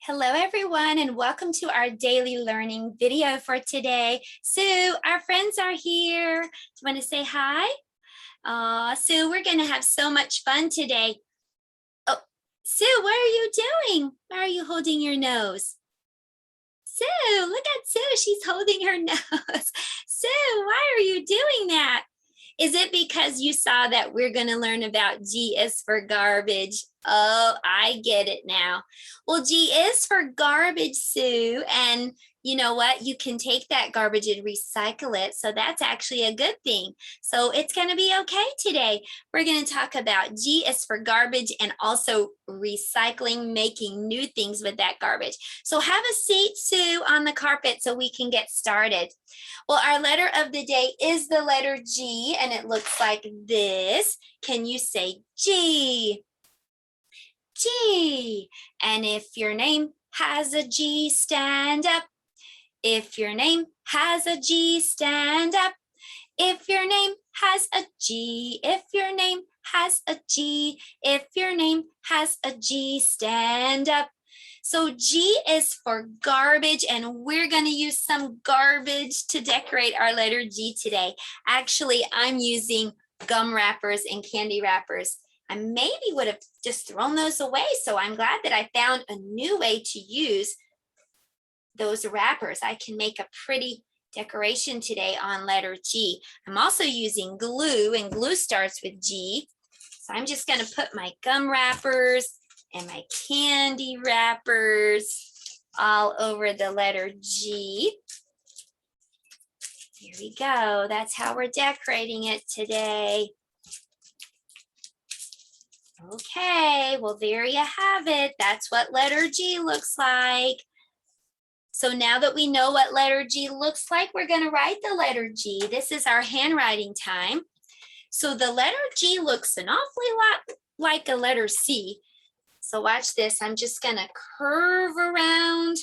Hello, everyone, and welcome to our daily learning video for today. Sue, our friends are here. Do you want to say hi? Sue, we're going to have so much fun today. Oh, Sue, what are you doing? Why are you holding your nose? Sue, look at Sue. She's holding her nose. Sue, why are you doing that? Is it because you saw that we're going to learn about G is for garbage? Oh, I get it now. Well, G is for garbage, Sue. And you know what? You can take that garbage and recycle it. So that's actually a good thing. So it's going to be okay today. We're going to talk about G is for garbage and also recycling, making new things with that garbage. So have a seat, Sue, on the carpet so we can get started. Well, our letter of the day is the letter G, and it looks like this. Can you say G? G. And if your name has a G, stand up. If your name has a G, stand up. If your name has a G, if your name has a G, if your name has a G, stand up. So G is for garbage, and we're going to use some garbage to decorate our letter G today. Actually, I'm using gum wrappers and candy wrappers. I maybe would have just thrown those away, so I'm glad that I found a new way to use those wrappers. I can make a pretty decoration today on letter G. I'm also using glue, and glue starts with G. So I'm just going to put my gum wrappers and my candy wrappers all over the letter G. Here we go. That's how we're decorating it today. Okay, well, there you have it. That's what letter G looks like. So now that we know what letter G looks like, we're going to write the letter G. This is our handwriting time. So the letter G looks an awfully lot like a letter C. So watch this. I'm just going to curve around,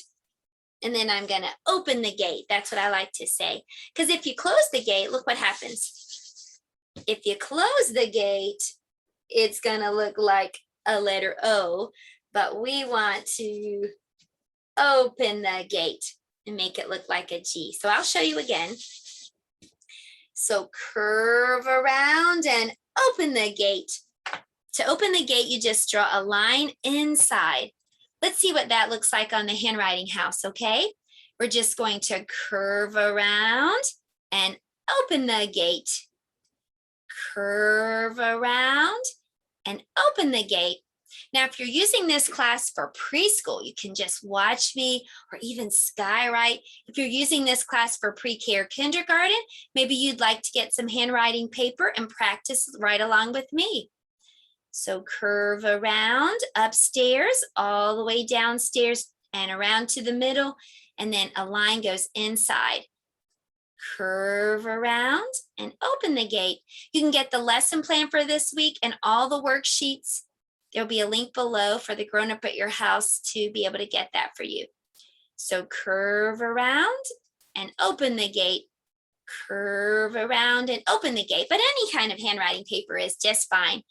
and then I'm going to open the gate. That's what I like to say. Because if you close the gate, look what happens. If you close the gate, it's going to look like a letter O, but we want to open the gate and make it look like a G. So I'll show you again. So curve around and open the gate. To open the gate, you just draw a line inside. Let's see what that looks like on the handwriting house, okay? We're just going to curve around and open the gate. Curve around and open the gate. Now, if you're using this class for preschool, you can just watch me or even skywrite. If you're using this class for pre-K or kindergarten, maybe you'd like to get some handwriting paper and practice right along with me. So curve around upstairs, all the way downstairs and around to the middle, and then a line goes inside. Curve around and open the gate. You can get the lesson plan for this week and all the worksheets. There'll be a link below for the grown-up at your house to be able to get that for you. So curve around and open the gate. Curve around and open the gate. But any kind of handwriting paper is just fine.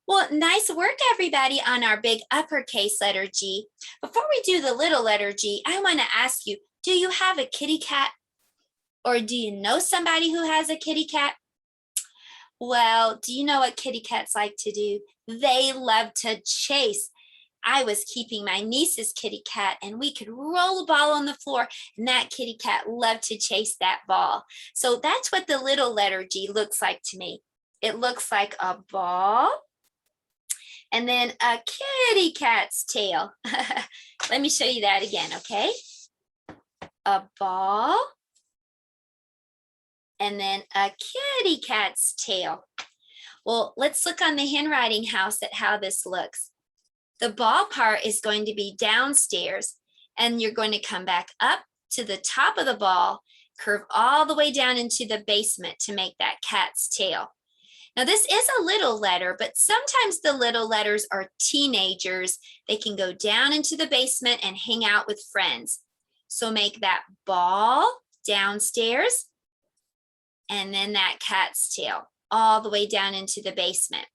Well, nice work, everybody, on our big uppercase letter G. Before we do the little letter G, I want to ask you, do you have a kitty cat? Or do you know somebody who has a kitty cat? Well, do you know what kitty cats like to do? They love to chase. I was keeping my niece's kitty cat, and we could roll a ball on the floor, and that kitty cat loved to chase that ball. So that's what the little letter G looks like to me. It looks like a ball and then a kitty cat's tail. Let me show you that again, okay? A ball and then a kitty cat's tail. Well, let's look on the handwriting house at how this looks. The ball part is going to be downstairs, and you're going to come back up to the top of the ball, curve all the way down into the basement to make that cat's tail. Now, this is a little letter, but sometimes the little letters are teenagers. They can go down into the basement and hang out with friends. So make that ball downstairs, and then that cat's tail all the way down into the basement.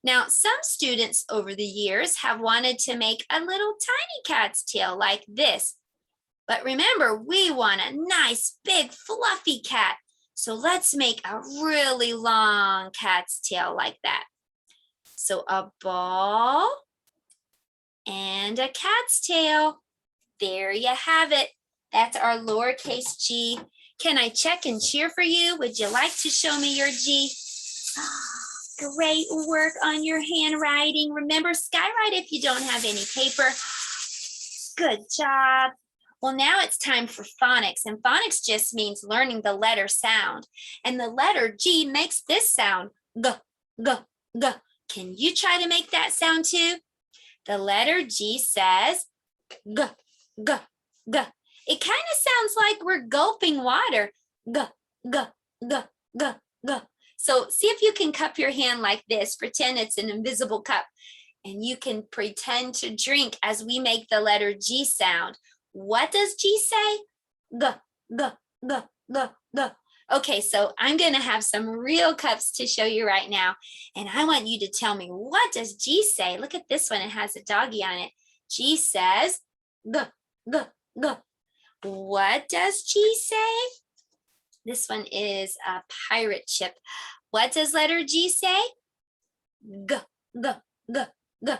Now, some students over the years have wanted to make a little tiny cat's tail like this. But remember, we want a nice, big, fluffy cat. So let's make a really long cat's tail like that. So a ball and a cat's tail. There you have it. That's our lowercase g. Can I check and cheer for you? Would you like to show me your G? Great work on your handwriting. Remember, skywrite if you don't have any paper. Good job. Well, now it's time for phonics, and phonics just means learning the letter sound. And the letter G makes this sound, g, g, g. Can you try to make that sound too? The letter G says, g, g, g. It kind of sounds like we're gulping water, g, g, g, g, g. So see if you can cup your hand like this. Pretend it's an invisible cup, and you can pretend to drink as we make the letter G sound. What does G say? G, g, g, g, g. Okay, so I'm going to have some real cups to show you right now, and I want you to tell me, what does G say? Look at this one. It has a doggy on it. G says g, g, g. What does G say? This one is a pirate ship. What does letter G say? G, g, g, g.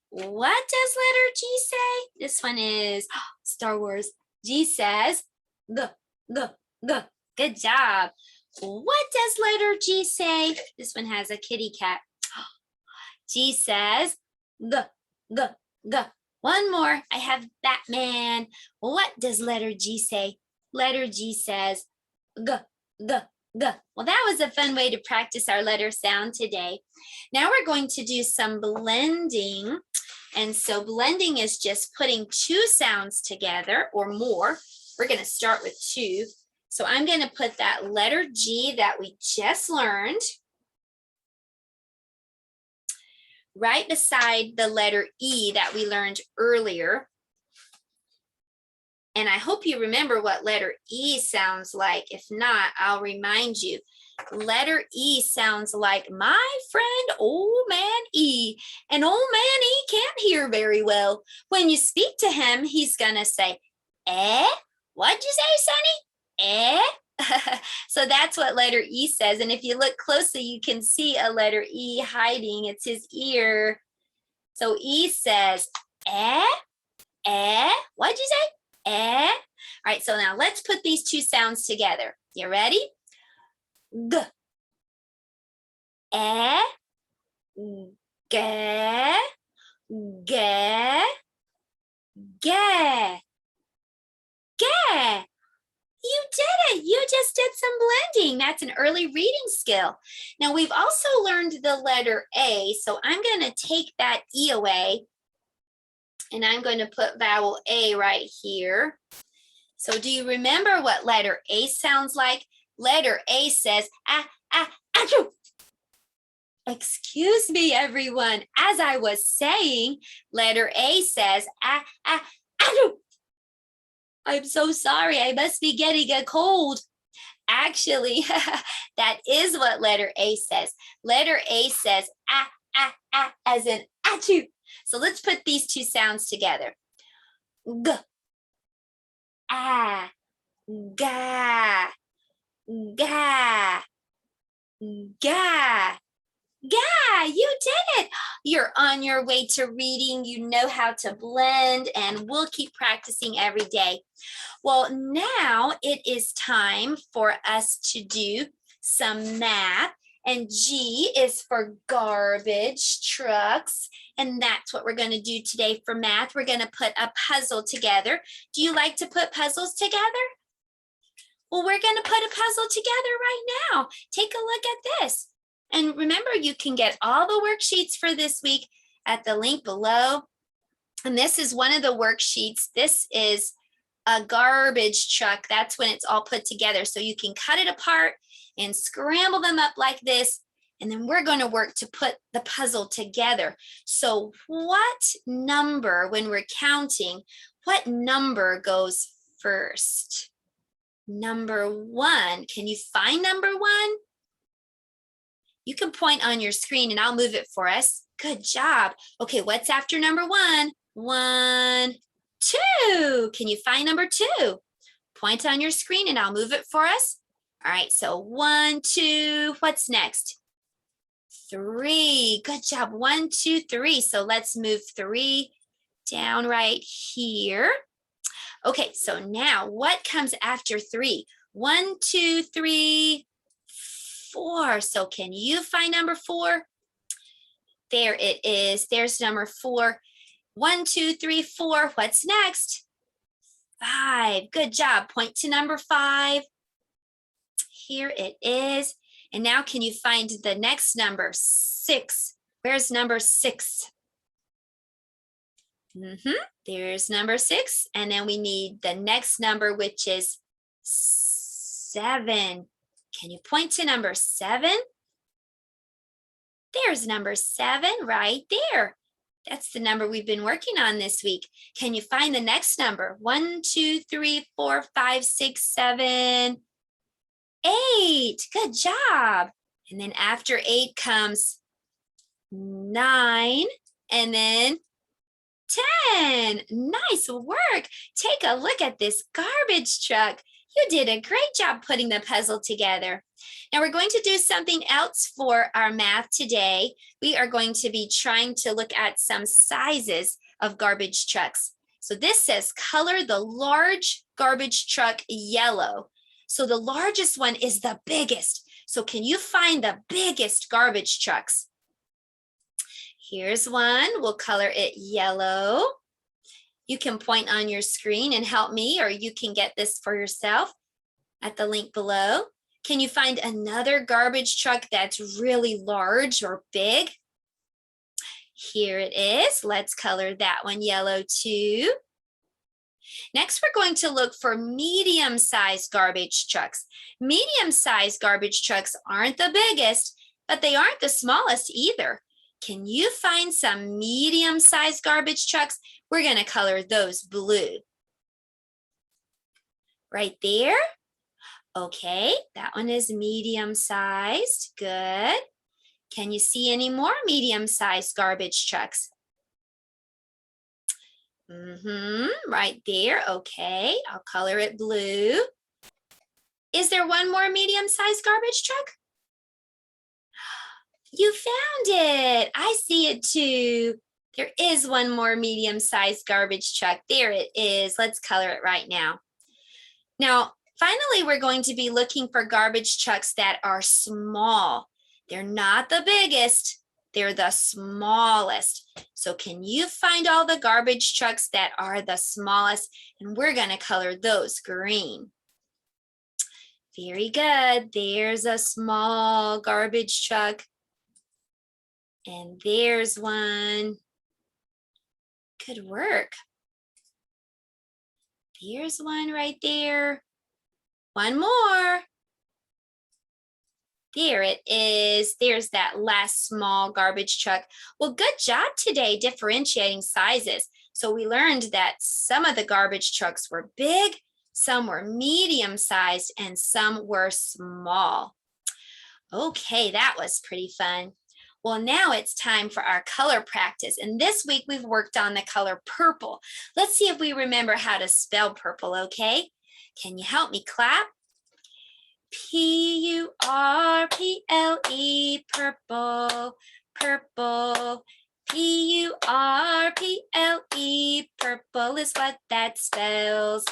What does letter G say? This one is Star Wars. G says g, g, g. Good job. What does letter G say? This one has a kitty cat. G says g, g, g. One more. I have Batman. What does letter G say? Letter G says g, g, g. Well, that was a fun way to practice our letter sound today. Now we're going to do some blending. And so blending is just putting two sounds together or more. We're going to start with two. So I'm going to put that letter G that we just learned right beside the letter E that we learned earlier. And I hope you remember what letter E sounds like. If not, I'll remind you. Letter E sounds like my friend, Old Man E. And Old Man E can't hear very well. When you speak to him, he's gonna say, eh? What'd you say, Sonny? Eh? So that's what letter E says. And if you look closely, you can see a letter E hiding. It's his ear. So E says, eh? Eh? What'd you say? Eh? All right, so now let's put these two sounds together. You ready? G, eh, ge, ge, ge, ge. You did it. You just did some blending. That's an early reading skill. Now we've also learned the letter A, so I'm going to take that E away, and I'm going to put vowel A right here. So do you remember what letter A sounds like? Letter A says, achoo. Excuse me, everyone. As I was saying, letter A says, achoo. I'm so sorry. I must be getting a cold. Actually, that is what letter A says. Letter A says, as in achoo. So let's put these two sounds together. G, ah, ga, ga, ga, ga. You did it. You're on your way to reading. You know how to blend, and we'll keep practicing every day. Well, now it is time for us to do some math. And G is for garbage trucks. And that's what we're going to do today for math. We're going to put a puzzle together. Do you like to put puzzles together? Well, we're going to put a puzzle together right now. Take a look at this. And remember, you can get all the worksheets for this week at the link below. And this is one of the worksheets. This is a garbage truck. That's when it's all put together. So you can cut it apart and scramble them up like this. And then we're going to work to put the puzzle together. So what number, when we're counting, what number goes first? Number 1. Can you find number 1? You can point on your screen and I'll move it for us. Good job. Okay, what's after number 1? 1, 2. Can you find number 2? Point on your screen and I'll move it for us. All right, so 1, 2. What's next? 3. Good job. 1, 2, 3. So let's move 3 down right here. Okay, so now what comes after 3? 1, 2, 3, 4. So can you find number 4? There it is. There's number 4. 1, 2, 3, 4. What's next? 5. Good job. Point to number 5. Here it is. And now can you find the next number? 6. Where's number 6? There's number 6. And then we need the next number, which is 7. Can you point to number 7? There's number 7 right there. That's the number we've been working on this week. Can you find the next number? 1, 2, 3, 4, 5, 6, 7, 8. Good job. And then after 8 comes 9 and then 10. Nice work. Take a look at this garbage truck. You did a great job putting the puzzle together. Now we're going to do something else for our math today. We are going to be trying to look at some sizes of garbage trucks. So this says color the large garbage truck yellow. So the largest one is the biggest. So can you find the biggest garbage trucks? Here's one. We'll color it yellow. You can point on your screen and help me, or you can get this for yourself at the link below. Can you find another garbage truck that's really large or big? Here it is. Let's color that one yellow too. Next, we're going to look for medium-sized garbage trucks. Medium-sized garbage trucks aren't the biggest, but they aren't the smallest either. Can you find some medium-sized garbage trucks? We're going to color those blue. Right there. Okay, that one is medium-sized. Good. Can you see any more medium-sized garbage trucks? Right there. Okay, I'll color it blue. Is there one more medium-sized garbage truck? You found it. I see it too. There is one more medium-sized garbage truck. There it is. Let's color it right now. Now, finally, we're going to be looking for garbage trucks that are small. They're not the biggest. They're the smallest. So can you find all the garbage trucks that are the smallest? And we're going to color those green. Very good. There's a small garbage truck. And there's one. Good work. There's one right there. One more. There it is. There's that last small garbage truck. Well, good job today differentiating sizes. So we learned that some of the garbage trucks were big, some were medium-sized, and some were small. Okay, that was pretty fun. Well, now it's time for our color practice. And this week we've worked on the color purple. Let's see if we remember how to spell purple, okay? Can you help me clap? P-U-R-P-L-E, purple, purple. P-U-R-P-L-E, purple is what that spells.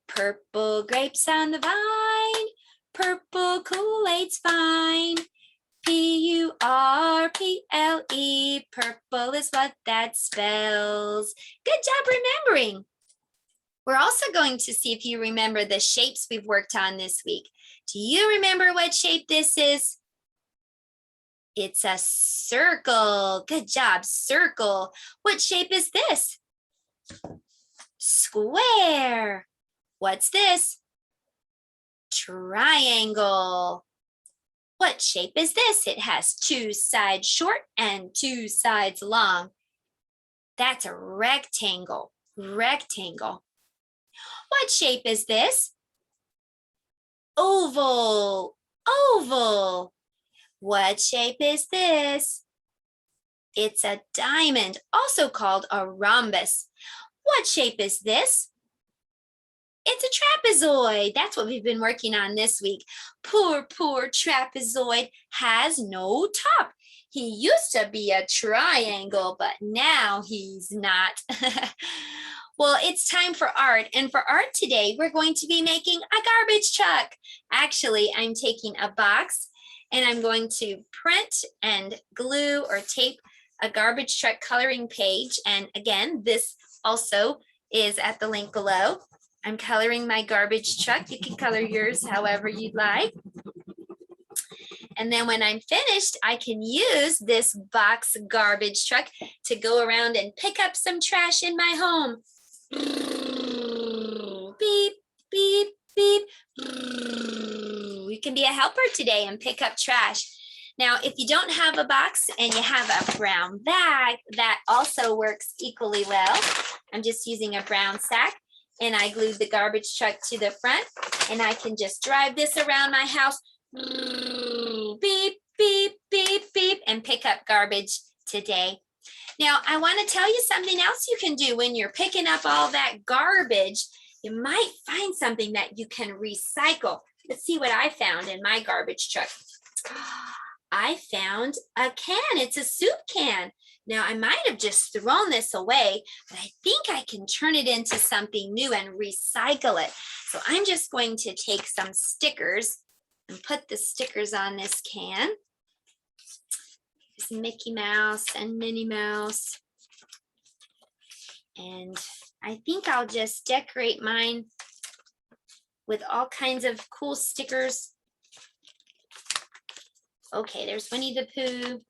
Purple grapes on the vine, purple Kool-Aid's fine. P-U-R-P-L-E, purple is what that spells. Good job remembering. We're also going to see if you remember the shapes we've worked on this week. Do you remember what shape this is? It's a circle. Good job, circle. What shape is this? Square. What's this? Triangle. What shape is this? It has two sides short and two sides long. That's a rectangle. Rectangle. What shape is this? Oval. Oval. What shape is this? It's a diamond, also called a rhombus. What shape is this? It's a trapezoid. That's what we've been working on this week. Poor trapezoid has no top. He used to be a triangle, but now he's not. Well, it's time for art. And for art today, we're going to be making a garbage truck. Actually, I'm taking a box and I'm going to print and glue or tape a garbage truck coloring page. And again, this also is at the link below. I'm coloring my garbage truck. You can color yours however you'd like. And then when I'm finished, I can use this box garbage truck to go around and pick up some trash in my home. Beep, beep, beep. You can be a helper today and pick up trash. Now, if you don't have a box and you have a brown bag, that also works equally well. I'm just using a brown sack. And I glued the garbage truck to the front, and I can just drive this around my house, beep, beep, beep, beep, and pick up garbage today. Now, I want to tell you something else you can do when you're picking up all that garbage. You might find something that you can recycle. Let's see what I found in my garbage truck. I found a can. It's a soup can. Now, I might have just thrown this away, but I think I can turn it into something new and recycle it. So I'm just going to take some stickers and put the stickers on this can. There's Mickey Mouse and Minnie Mouse. And I think I'll just decorate mine with all kinds of cool stickers. Okay, there's Winnie the Pooh.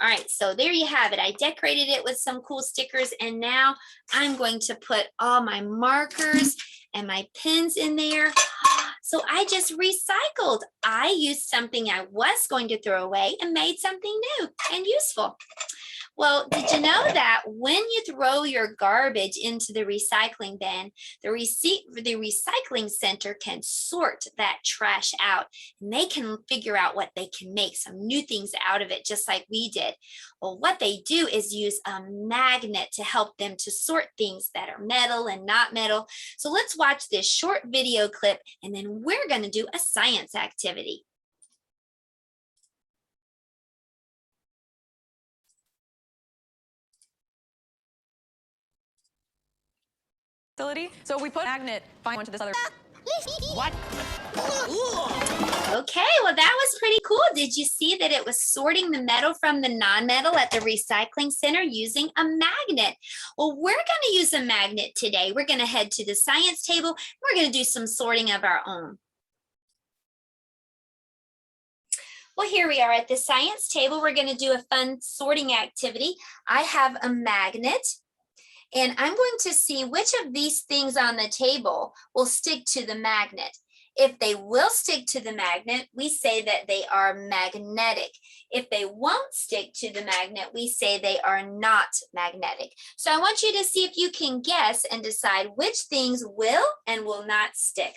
All right, so there you have it. I decorated it with some cool stickers, and now I'm going to put all my markers and my pens in there. So I just recycled. I used something I was going to throw away and made something new and useful. Well, did you know that when you throw your garbage into the recycling bin, the recycling center can sort that trash out, and they can figure out what they can make, some new things out of it, just like we did. Well, what they do is use a magnet to help them to sort things that are metal and not metal. So let's watch this short video clip, and then we're going to do a science activity. So we put a magnet, find one to this other. What? Okay, well, that was pretty cool. Did you see that it was sorting the metal from the non-metal at the recycling center using a magnet? Well, we're going to use a magnet today. We're going to head to the science table. We're going to do some sorting of our own. Well, here we are at the science table. We're going to do a fun sorting activity. I have a magnet. And I'm going to see which of these things on the table will stick to the magnet. If they will stick to the magnet, we say that they are magnetic. If they won't stick to the magnet, we say they are not magnetic. So I want you to see if you can guess and decide which things will and will not stick.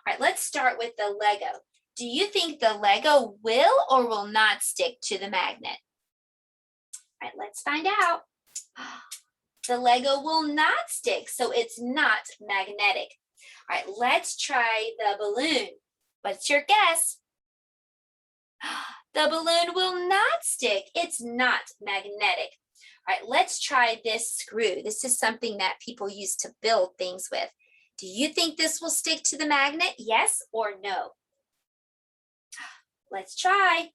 All right, let's start with the Lego. Do you think the Lego will or will not stick to the magnet? All right, let's find out. The Lego will not stick, so it's not magnetic. All right, let's try the balloon. What's your guess? The balloon will not stick. It's not magnetic. All right, let's try this screw. This is something that people use to build things with. Do you think this will stick to the magnet? Yes or no? Let's try.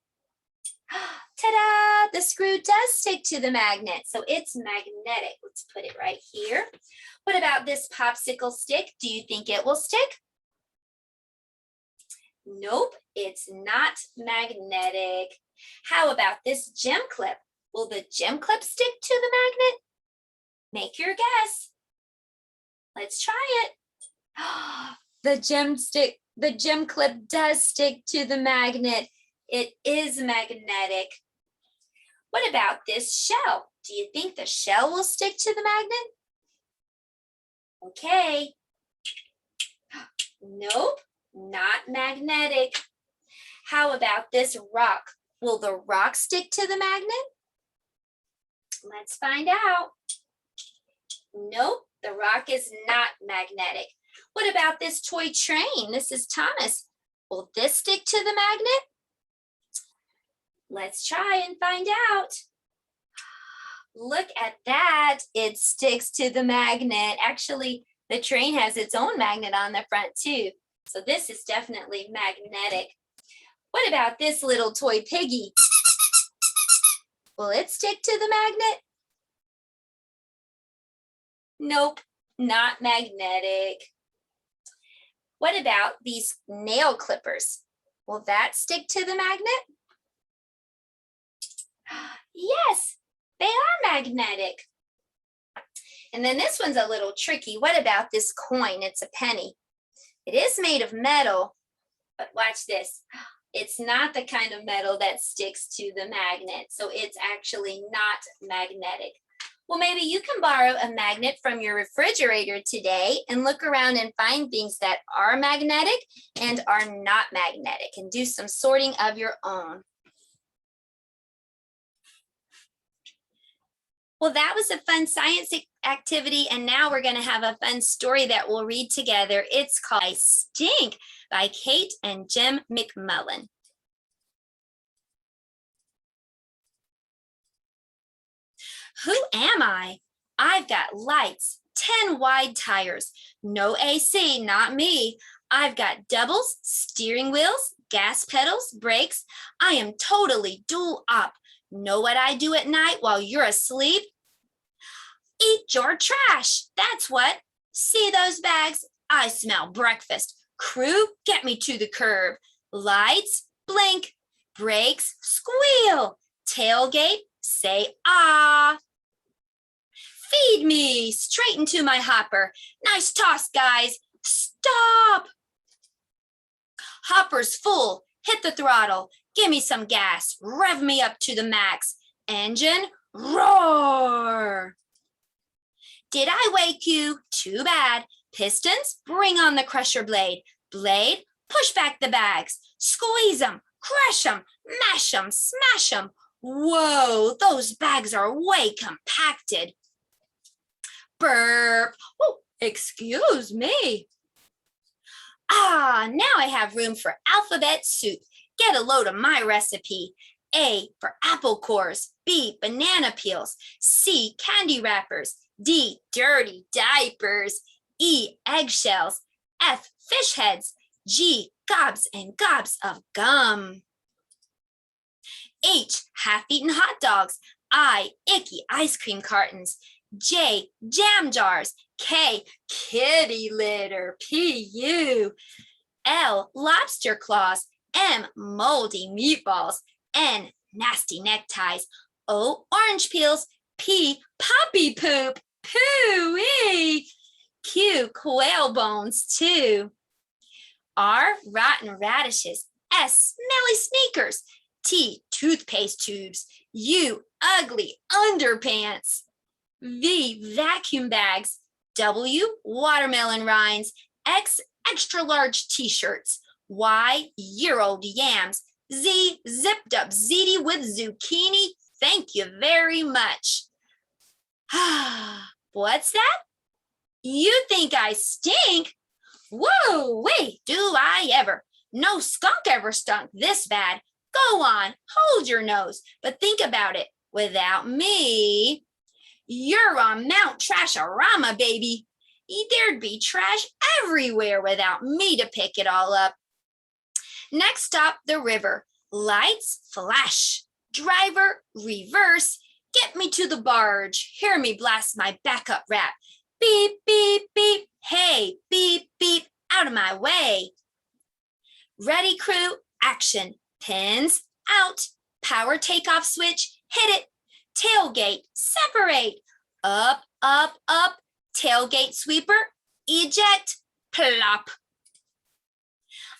Ta-da! The screw does stick to the magnet, so it's magnetic. Let's put it right here. What about this popsicle stick? Do you think it will stick? Nope, it's not magnetic. How about this gem clip? Will the gem clip stick to the magnet? Make your guess. Let's try it. The gem clip does stick to the magnet. It is magnetic. What about this shell? Do you think the shell will stick to the magnet? Okay. Nope, not magnetic. How about this rock? Will the rock stick to the magnet? Let's find out. Nope, the rock is not magnetic. What about this toy train? This is Thomas. Will this stick to the magnet? Let's try and find out. Look at that. It sticks to the magnet. Actually, the train has its own magnet on the front too. So this is definitely magnetic. What about this little toy piggy? Will it stick to the magnet? Nope, not magnetic. What about these nail clippers? Will that stick to the magnet? Yes, they are magnetic. And then this one's a little tricky. What about this coin? It's a penny. It is made of metal, but watch this. It's not the kind of metal that sticks to the magnet, so it's actually not magnetic. Well, maybe you can borrow a magnet from your refrigerator today and look around and find things that are magnetic and are not magnetic and do some sorting of your own. Well, that was a fun science activity, and now we're going to have a fun story that we'll read together. It's called I Stink by Kate and Jim McMullen. Who am I? I've got lights, 10 wide tires, no AC, not me. I've got doubles, steering wheels, gas pedals, brakes. I am totally dual up. Know what I do at night while you're asleep? Eat your trash. That's what. See those bags? I smell breakfast. Crew, get me to the curb. Lights, blink. Brakes, squeal. Tailgate, say ah. Feed me straight into my hopper. Nice toss, guys. Stop. Hopper's full. Hit the throttle. Give me some gas. Rev me up to the max. Engine, roar. Did I wake you? Too bad. Pistons, bring on the crusher blade. Blade, push back the bags. Squeeze them, crush them, mash them, smash them. Whoa, those bags are way compacted. Burp. Oh, excuse me. Ah, now I have room for alphabet soup. Get a load of my recipe. A for apple cores. B, banana peels. C, candy wrappers. D, dirty diapers. E, eggshells. F, fish heads. G, gobs and gobs of gum. H, half-eaten hot dogs. I, icky ice cream cartons. J, jam jars. K, kitty litter. P-U. L, lobster claws. M, moldy meatballs. N, nasty neckties. O, orange peels. P, puppy poop. Poo-wee. Q, quail bones too. R, rotten radishes. S, smelly sneakers. T, toothpaste tubes. U, ugly underpants. V, vacuum bags. W, watermelon rinds. X, extra large t-shirts. Y, year-old yams. Z, zipped up ziti with zucchini. Thank you very much. What's that? You think I stink? Whoa, wait, do I ever? No skunk ever stunk this bad. Go on, hold your nose, but think about it. Without me, you're on Mount Trashorama, baby. There'd be trash everywhere without me to pick it all up. Next stop, the river. Lights, flash. Driver, reverse. Get me to the barge. Hear me blast my backup rap. Beep, beep, beep. Hey, beep, beep. Out of my way. Ready, crew? Action. Pins out. Power takeoff switch. Hit it. Tailgate. Separate. Up, up, up. Tailgate sweeper. Eject. Plop.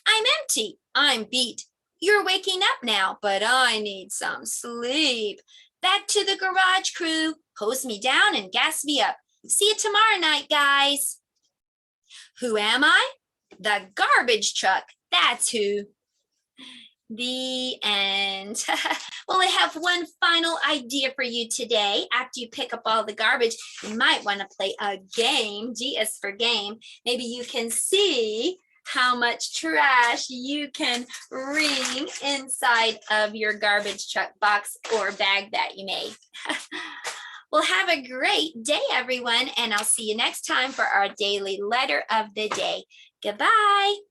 I'm empty. I'm beat. You're waking up now, but I need some sleep. Back to the garage, crew. Hose me down and gas me up. See you tomorrow night, guys. Who am I? The garbage truck. That's who. The end. Well, I have one final idea for you today. After you pick up all the garbage, you might want to play a game. G is for game. Maybe you can see how much trash you can wring inside of your garbage truck box or bag that you made. Well, have a great day, everyone, and I'll see you next time for our daily letter of the day. Goodbye.